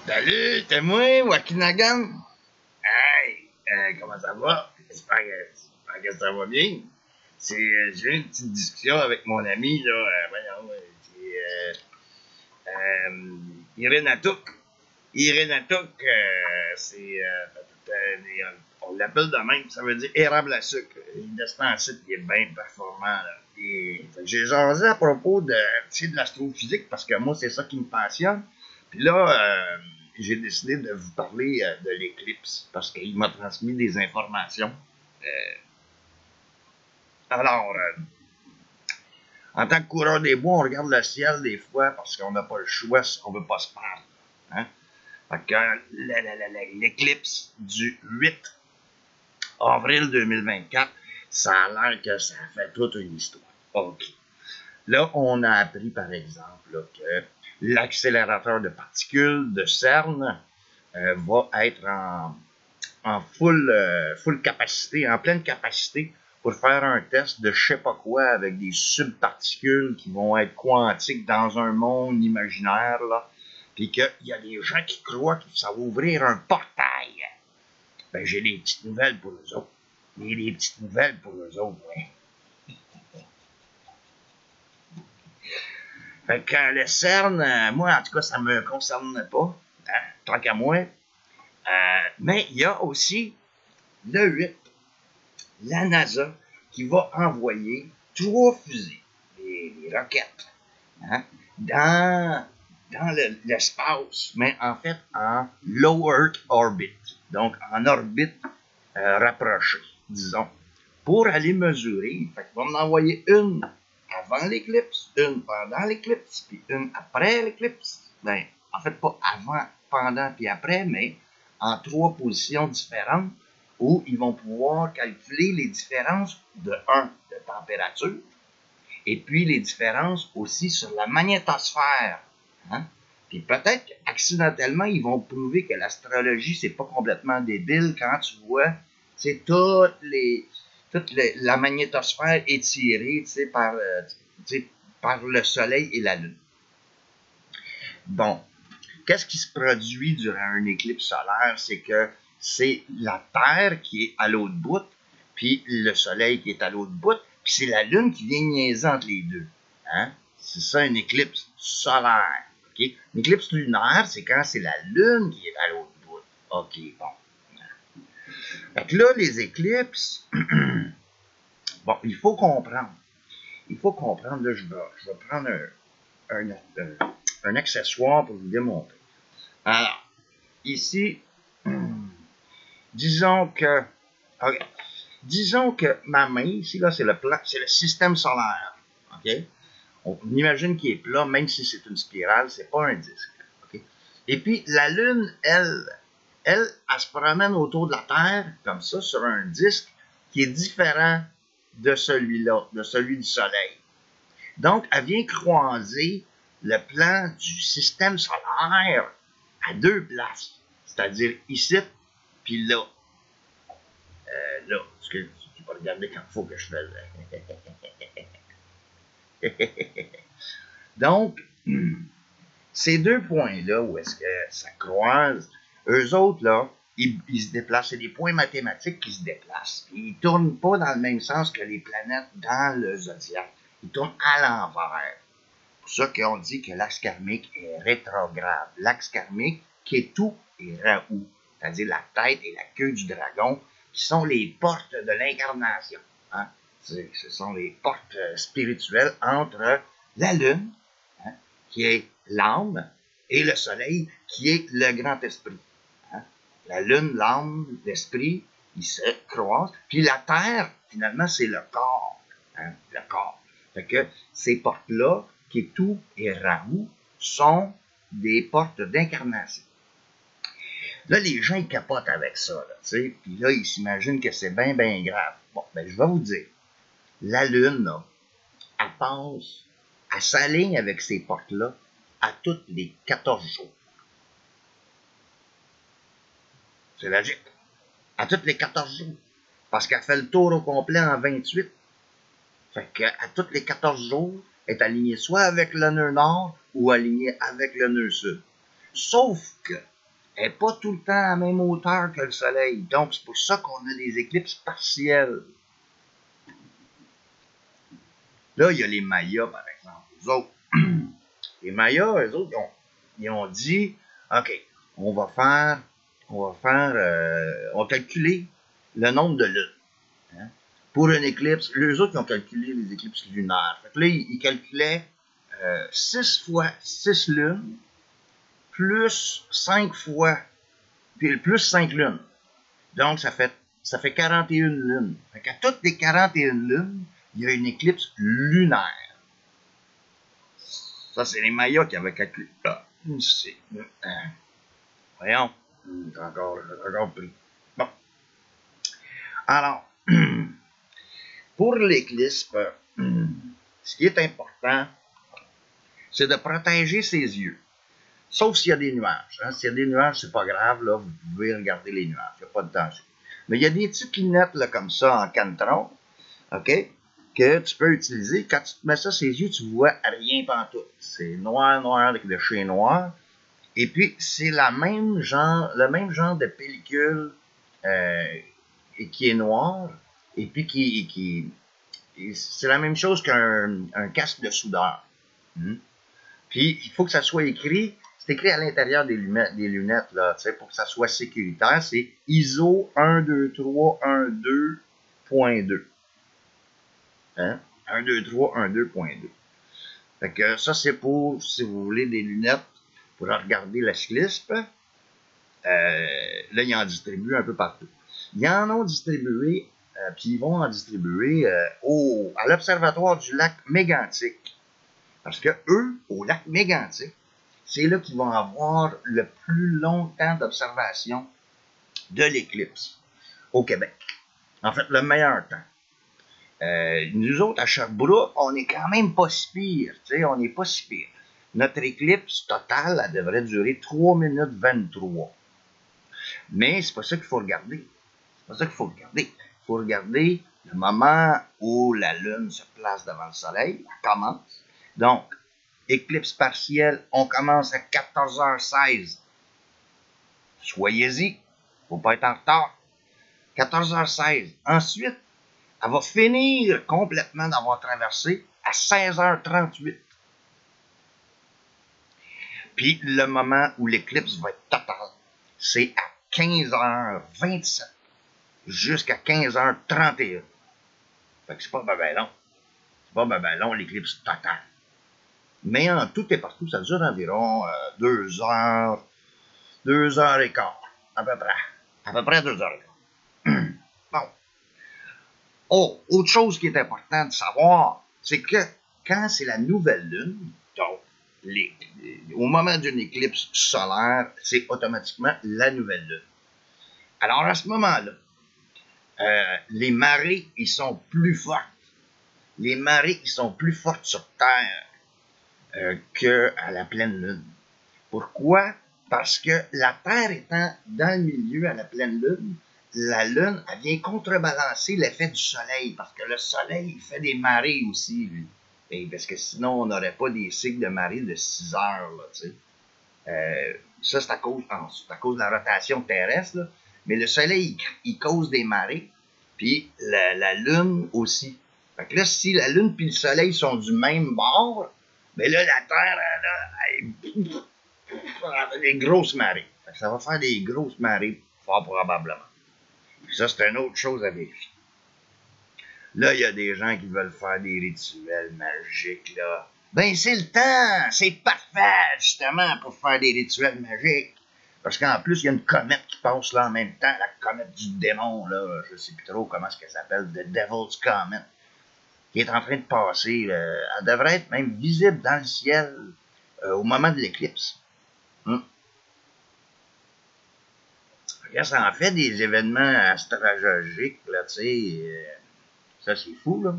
Salut, c'est moi, Wakinagan. Hey, comment ça va? J'espère que ça va bien. J'ai eu une petite discussion avec mon ami, là, voyons, Irène Atouk. Irène Atouk, on l'appelle de même, ça veut dire érable à sucre. Il un site qui est bien performant, là. J'ai jasé à propos de l'astrophysique, parce que moi, c'est ça qui me passionne. Puis là, j'ai décidé de vous parler de l'éclipse, parce qu'il m'a transmis des informations. Euh, alors, en tant que coureur des bois, on regarde le ciel des fois parce qu'on n'a pas le choix si on ne veut pas se perdre. Hein? Fait que l'éclipse du 8 avril 2024, ça a l'air que ça fait toute une histoire. OK. Là, on a appris, par exemple, là, que l'accélérateur de particules de CERN va être en full capacité, en pleine capacité, pour faire un test de je sais pas quoi avec des subparticules qui vont être quantiques dans un monde imaginaire, là. Puis qu'il y a des gens qui croient que ça va ouvrir un portail. Ben, j'ai des petites nouvelles pour eux autres. Des petites nouvelles pour eux autres, ouais. Fait que le CERN, moi, en tout cas, ça me concerne pas, hein, tant qu'à moi. Mais il y a aussi le 8, la NASA, qui va envoyer 3 fusées, des roquettes, hein, dans l'espace, mais en fait en low Earth orbit, donc en orbite rapprochée, disons, pour aller mesurer. Fait qu'ils vont en envoyer une avant l'éclipse, une pendant l'éclipse, puis une après l'éclipse. Ben, en fait, pas avant, pendant puis après, mais en 3 positions différentes où ils vont pouvoir calculer les différences de température, et puis les différences aussi sur la magnétosphère. Hein? Puis peut-être qu'accidentellement, ils vont prouver que l'astrologie, c'est pas complètement débile quand tu vois, c'est la magnétosphère étirée, par le Soleil et la Lune. Bon, qu'est-ce qui se produit durant une éclipse solaire? C'est que c'est la Terre qui est à l'autre bout, puis le Soleil qui est à l'autre bout, puis c'est la Lune qui vient niaiser entre les deux. Hein? C'est ça, une éclipse solaire. Okay? Une éclipse lunaire, c'est quand c'est la Lune qui est à l'autre bout. OK, bon. Fait que là, les éclipses, bon, il faut comprendre. Il faut comprendre, là, je vais prendre un accessoire pour vous démontrer. Alors, ici, disons que ma main, ici, là, c'est le système solaire. OK? On imagine qu'il est plat, même si c'est une spirale, c'est pas un disque. Okay? Et puis, la Lune, elle se promène autour de la Terre, comme ça, sur un disque qui est différent de celui-là, de celui du Soleil. Donc, elle vient croiser le plan du système solaire à 2 places, c'est-à-dire ici, puis là. Là, parce que tu peux regarder quand il faut que je fasse. Donc, ces 2 points-là, où est-ce que ça croise, eux autres, là, ils se déplacent. C'est des points mathématiques qui se déplacent. Ils ne tournent pas dans le même sens que les planètes dans le zodiaque. Ils tournent à l'envers. C'est pour ça qu'on dit que l'axe karmique est rétrograde. L'axe karmique, Ketu et Rahu, c'est-à-dire la tête et la queue du dragon, qui sont les portes de l'incarnation. Hein? Ce sont les portes spirituelles entre la Lune, hein, qui est l'âme, et le Soleil, qui est le grand esprit. Hein? La Lune, l'âme, l'esprit, ils se croisent. Puis la Terre, finalement, c'est le corps. Hein? Le corps. Fait que ces portes-là, Ketu et Rahu, sont des portes d'incarnation. Là, les gens, ils capotent avec ça, là, tu sais. Puis là, ils s'imaginent que c'est bien, bien grave. Bon, ben, je vais vous dire. La Lune, là, elle s'aligne avec ces portes-là à tous les 14 jours. C'est logique. À tous les 14 jours. Parce qu'elle fait le tour au complet en 28. Fait qu'à tous les 14 jours, elle est alignée soit avec le nœud nord ou alignée avec le nœud sud. Sauf que, elle n'est pas tout le temps à la même hauteur que le soleil. Donc, c'est pour ça qu'on a des éclipses partielles. Là, il y a les Mayas, par exemple. Eux autres, les Mayas, eux autres, ils ont dit, OK, on va calculer le nombre de lunes. Hein? Pour une éclipse, eux autres, ils ont calculé les éclipses lunaires. Fait que là, ils calculaient 6 fois 6 lunes, plus 5 fois, puis plus 5 lunes. Donc, ça fait 41 lunes. Fait qu'à toutes les 41 lunes, il y a une éclipse lunaire. Ça, c'est les Mayas qui avaient calculé. Ah, voyons, encore pris. Bon. Alors, pour l'éclipse, ce qui est important, c'est de protéger ses yeux. Sauf s'il y a des nuages. Hein. S'il y a des nuages, c'est pas grave, là, vous pouvez regarder les nuages, il n'y a pas de danger. Mais il y a des petites lunettes là, comme ça en canetron, OK, que tu peux utiliser. Quand tu te mets ça sur les yeux, tu vois rien pantoute. C'est noir avec le chez noir. Et puis, c'est le même genre de pellicule qui est noire. Et puis, c'est la même chose qu'un casque de soudeur. Puis, il faut que ça soit écrit. C'est écrit à l'intérieur des lunettes, là, pour que ça soit sécuritaire. C'est ISO 12312.2. Hein? 12312.2. Fait que ça, c'est pour, si vous voulez, des lunettes pour regarder la cyclisme. Là, ils en distribuent un peu partout. Ils en ont distribué, puis ils vont en distribuer à l'Observatoire du lac Mégantic. Parce que eux, au lac Mégantic, c'est là qu'ils vont avoir le plus long temps d'observation de l'éclipse au Québec. En fait, le meilleur temps. Nous autres, à Sherbrooke, on est quand même pas si pire. On n'est pas si pire. Notre éclipse totale, elle devrait durer 3 minutes 23. Mais c'est pas ça qu'il faut regarder. C'est pas ça qu'il faut regarder. Il faut regarder le moment où la Lune se place devant le Soleil. Elle commence. Donc, éclipse partielle, on commence à 14h16. Soyez-y. Faut pas être en retard. 14h16. Ensuite, elle va finir complètement d'avoir traversé à 16h38. Puis le moment où l'éclipse va être totale, c'est à 15h27 jusqu'à 15h31. Fait que c'est pas ben long. C'est pas ben long l'éclipse totale. Mais en tout et partout, ça dure environ 2 heures, 2 heures et quart, à peu près. À peu près 2 heures et quart. Bon. Oh, autre chose qui est important de savoir, c'est que quand c'est la nouvelle lune, donc au moment d'une éclipse solaire, c'est automatiquement la nouvelle lune. Alors à ce moment-là, les marées, ils sont plus fortes. Les marées, ils sont plus fortes sur Terre qu'à la pleine lune. Pourquoi? Parce que la Terre étant dans le milieu à la pleine lune, la Lune, elle vient contrebalancer l'effet du Soleil, parce que le Soleil, il fait des marées aussi, lui. Et parce que sinon, on n'aurait pas des cycles de marée de 6 heures, là, tu sais. Ça, c'est à cause de la rotation terrestre, là. Mais le Soleil, il cause des marées, puis la Lune aussi. Fait que là, si la Lune puis le Soleil sont du même bord, mais là, la Terre, elle a des grosses marées. Fait que ça va faire des grosses marées, fort probablement. Ça, c'est une autre chose à vérifier. Là, il y a des gens qui veulent faire des rituels magiques, là. Ben, c'est le temps! C'est parfait, justement, pour faire des rituels magiques. Parce qu'en plus, il y a une comète qui passe là en même temps, la comète du démon, là. Je sais plus trop comment est-ce qu'elle s'appelle, The Devil's Comet, qui est en train de passer. Elle devrait être même visible dans le ciel au moment de l'éclipse. Ça en fait des événements astrologiques, là, tu sais. Ça, c'est fou, là.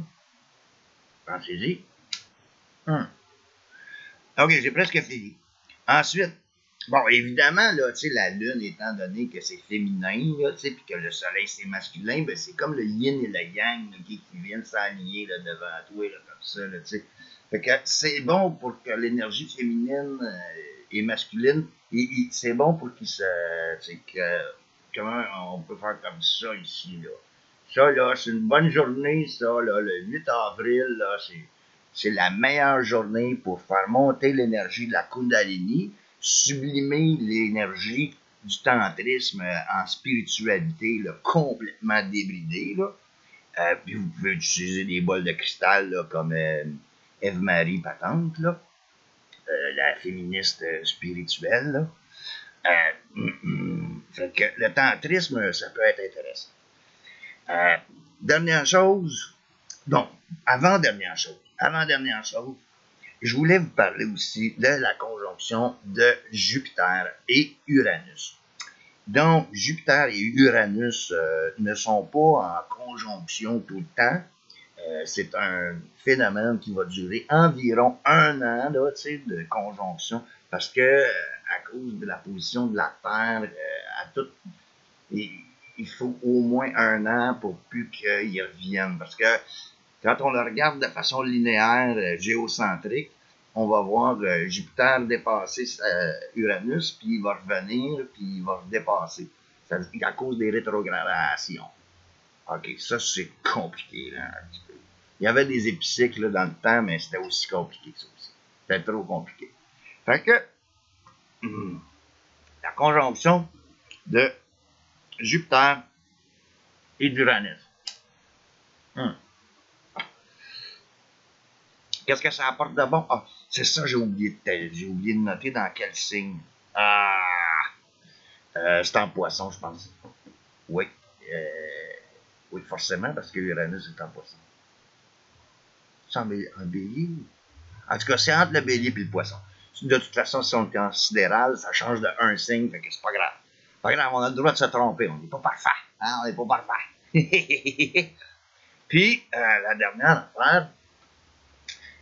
Pensez-y. OK, j'ai presque fini. Ensuite, bon, évidemment, là, tu sais, la Lune, étant donné que c'est féminin, là, tu sais, puis que le Soleil, c'est masculin, ben, c'est comme le yin et le yang, là, qui viennent s'aligner, là, devant toi, là, comme ça, là, tu sais. Fait que c'est bon pour que l'énergie féminine est masculine. C'est bon pour qu'il se... comment on peut faire comme ça ici, là. Ça, là, c'est une bonne journée, ça, là, le 8 avril, là, c'est la meilleure journée pour faire monter l'énergie de la Kundalini, sublimer l'énergie du tantrisme en spiritualité, là, complètement débridée, là. Puis vous pouvez utiliser des bols de cristal, là, comme Eve-Marie Patente, là, la féministe spirituelle, là. Fait que le tantrisme, ça peut être intéressant. Dernière chose, donc, avant-dernière chose, je voulais vous parler aussi de la conjonction de Jupiter et Uranus. Donc, Jupiter et Uranus ne sont pas en conjonction tout le temps. C'est un phénomène qui va durer environ 1 an là, de conjonction, parce que à cause de la position de la Terre, il faut au moins 1 an pour plus qu'il revienne. Parce que quand on le regarde de façon linéaire, géocentrique, on va voir Jupiter dépasser Uranus, puis il va revenir, puis il va redépasser. C'est à cause des rétrogradations. OK, ça c'est compliqué, là, un petit peu. Il y avait des épicycles là, dans le temps, mais c'était aussi compliqué que ça aussi. C'était trop compliqué. Fait que, la conjonction de Jupiter et d'Uranus. Qu'est-ce que ça apporte de bon? Ah, c'est ça, j'ai oublié de noter dans quel signe. C'est en poisson, je pense. Oui. Oui, forcément, parce que Uranus est en poisson. C'est en bélier? En tout cas, c'est entre le bélier et le poisson. De toute façon, si on est en sidéral, ça change de un signe, fait que c'est pas grave. Pas grave, on a le droit de se tromper, on n'est pas parfait. Hein? On n'est pas parfait. Puis, la dernière affaire,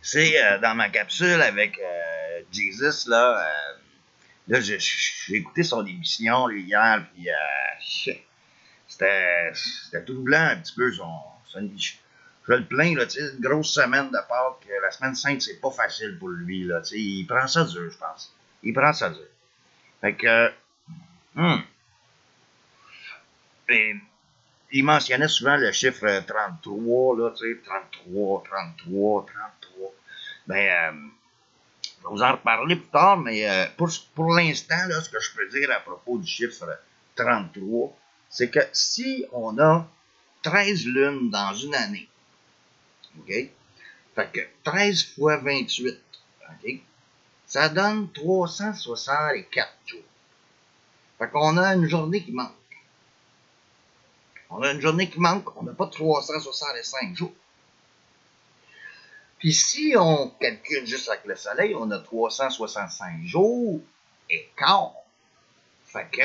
c'est dans ma capsule avec Jesus, là, j'ai écouté son émission là, hier, puis c'était tout blanc un petit peu. Je le plains, là, une grosse semaine de Pâques, la semaine sainte, c'est pas facile pour lui, là, il prend ça dur, je pense. Il prend ça dur. Fait que, et, il mentionnait souvent le chiffre 33, là, 33. Ben, je vais vous en reparler plus tard, mais pour l'instant, là, ce que je peux dire à propos du chiffre 33, c'est que si on a 13 lunes dans une année, OK? Fait que 13 fois 28, OK? Ça donne 364 jours. Fait qu'on a une journée qui manque. On n'a pas 365 jours. Puis si on calcule juste avec le soleil, on a 365 jours et quart. Fait que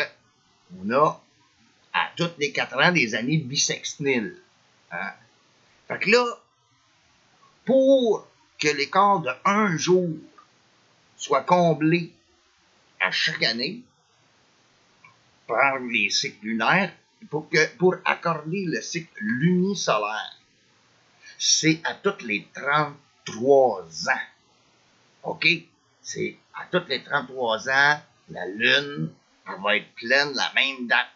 on a à tous les 4 ans des années bissextiles. Hein? Fait que là, pour que l'écart de 1 jour soit comblé à chaque année par les cycles lunaires, pour accorder le cycle lunisolaire, c'est à tous les 33 ans. OK? C'est à tous les 33 ans, la Lune, elle va être pleine la même date.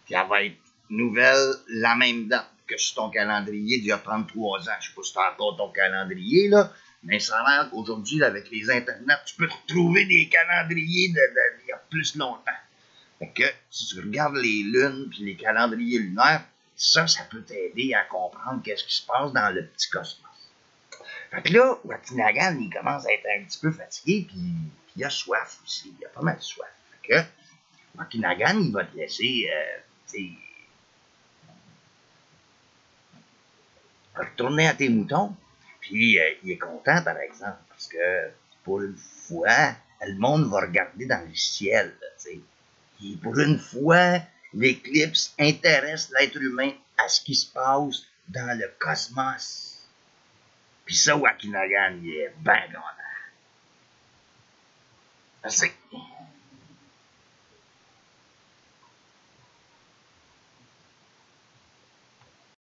Puis elle va être nouvelle la même date que sur ton calendrier d'il y a 33 ans. Je sais pas si tu as encore ton calendrier, là, mais ça a l'air qu'aujourd'hui, avec les internets, tu peux retrouver des calendriers d'il y a plus longtemps. Fait que si tu regardes les lunes puis les calendriers lunaires, ça peut t'aider à comprendre qu'est-ce qui se passe dans le petit cosmos. Fait que là, Watinagan, il commence à être un petit peu fatigué, puis il a soif aussi. Il a pas mal soif. Fait que Watinagan, il va te laisser, retourner à tes moutons. Puis il est content, par exemple, parce que pour une fois, le monde va regarder dans le ciel, tu sais. Pour une fois, l'éclipse intéresse l'être humain à ce qui se passe dans le cosmos. Puis ça, Wakinagan, il est ben content.